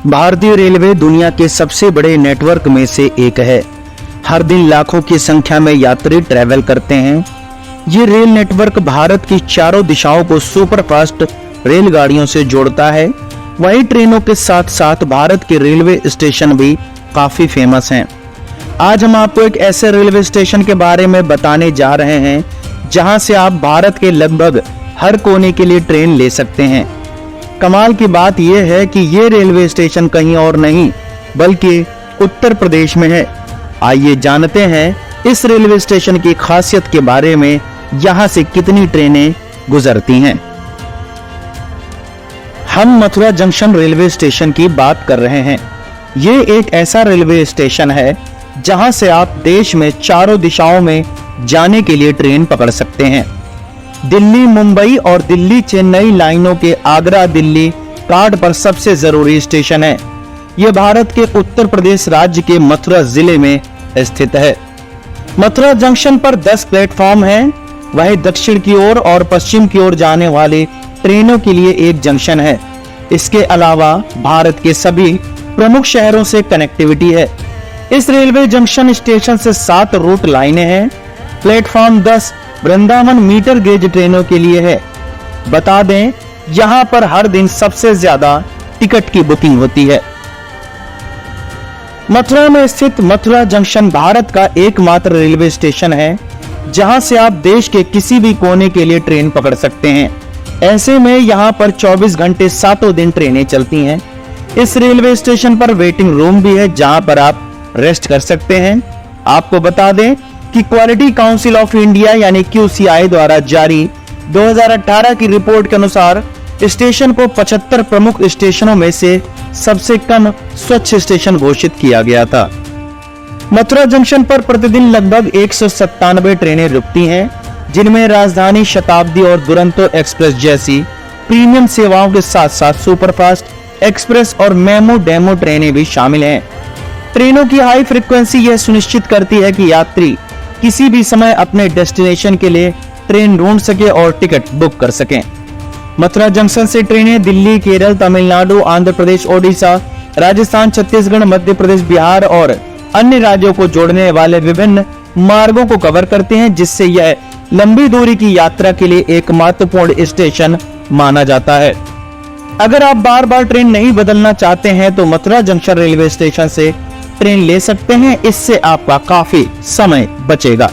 भारतीय रेलवे दुनिया के सबसे बड़े नेटवर्क में से एक है। हर दिन लाखों की संख्या में यात्री ट्रैवल करते हैं। ये रेल नेटवर्क भारत की चारों दिशाओं को सुपरफास्ट रेलगाड़ियों से जोड़ता है। वहीं ट्रेनों के साथ साथ भारत के रेलवे स्टेशन भी काफी फेमस हैं। आज हम आपको एक ऐसे रेलवे स्टेशन के बारे में बताने जा रहे हैं जहां से आप भारत के लगभग हर कोने के लिए ट्रेन ले सकते हैं। कमाल की बात यह है कि ये रेलवे स्टेशन कहीं और नहीं बल्कि उत्तर प्रदेश में है। आइए जानते हैं इस रेलवे स्टेशन की खासियत के बारे में, यहाँ से कितनी ट्रेनें गुजरती हैं। हम मथुरा जंक्शन रेलवे स्टेशन की बात कर रहे हैं। ये एक ऐसा रेलवे स्टेशन है जहां से आप देश में चारों दिशाओं में जाने के लिए ट्रेन पकड़ सकते हैं। दिल्ली मुंबई और दिल्ली चेन्नई लाइनों के आगरा दिल्ली कार्ड पर सबसे जरूरी स्टेशन है। यह भारत के उत्तर प्रदेश राज्य के मथुरा जिले में स्थित है। मथुरा जंक्शन पर 10 प्लेटफॉर्म हैं। वहीं दक्षिण की ओर और पश्चिम की ओर जाने वाले ट्रेनों के लिए एक जंक्शन है। इसके अलावा भारत के सभी प्रमुख शहरों से कनेक्टिविटी है। इस रेलवे जंक्शन स्टेशन से 7 रूट लाइनें हैं। प्लेटफॉर्म 10 वृंदावन मीटर गेज ट्रेनों के लिए है। बता दें, यहाँ पर हर दिन सबसे ज्यादा टिकट की बुकिंग होती है। मथुरा में स्थित मथुरा जंक्शन भारत का एकमात्र रेलवे स्टेशन है जहां से आप देश के किसी भी कोने के लिए ट्रेन पकड़ सकते हैं। ऐसे में यहाँ पर 24 घंटे 7 दिन ट्रेनें चलती हैं। इस रेलवे स्टेशन पर वेटिंग रूम भी है जहां पर आप रेस्ट कर सकते हैं। आपको बता दें कि क्वालिटी काउंसिल ऑफ इंडिया यानी QCI द्वारा जारी 2018 की रिपोर्ट के अनुसार स्टेशन को 75 प्रमुख स्टेशनों में से सबसे कम स्वच्छ स्टेशन घोषित किया गया था। मथुरा जंक्शन पर प्रतिदिन लगभग 197 ट्रेनें रुकती हैं, जिनमें राजधानी, शताब्दी और दुरंतो एक्सप्रेस जैसी प्रीमियम सेवाओं के साथ साथ सुपरफास्ट, एक्सप्रेस और मेमो डेमो ट्रेनें भी शामिल हैं। ट्रेनों की हाई फ्रीक्वेंसी यह सुनिश्चित करती है कि यात्री किसी भी समय अपने डेस्टिनेशन के लिए ट्रेन ढूंढ सके और टिकट बुक कर सकें। मथुरा जंक्शन से ट्रेनें दिल्ली, केरल, तमिलनाडु, आंध्र प्रदेश, ओडिशा, राजस्थान, छत्तीसगढ़, मध्य प्रदेश, बिहार और अन्य राज्यों को जोड़ने वाले विभिन्न मार्गों को कवर करते हैं, जिससे यह लंबी दूरी की यात्रा के लिए एक महत्वपूर्ण स्टेशन माना जाता है। अगर आप बार बार ट्रेन नहीं बदलना चाहते हैं तो मथुरा जंक्शन रेलवे स्टेशन से ट्रेन ले सकते हैं। इससे आपका काफी समय बचेगा।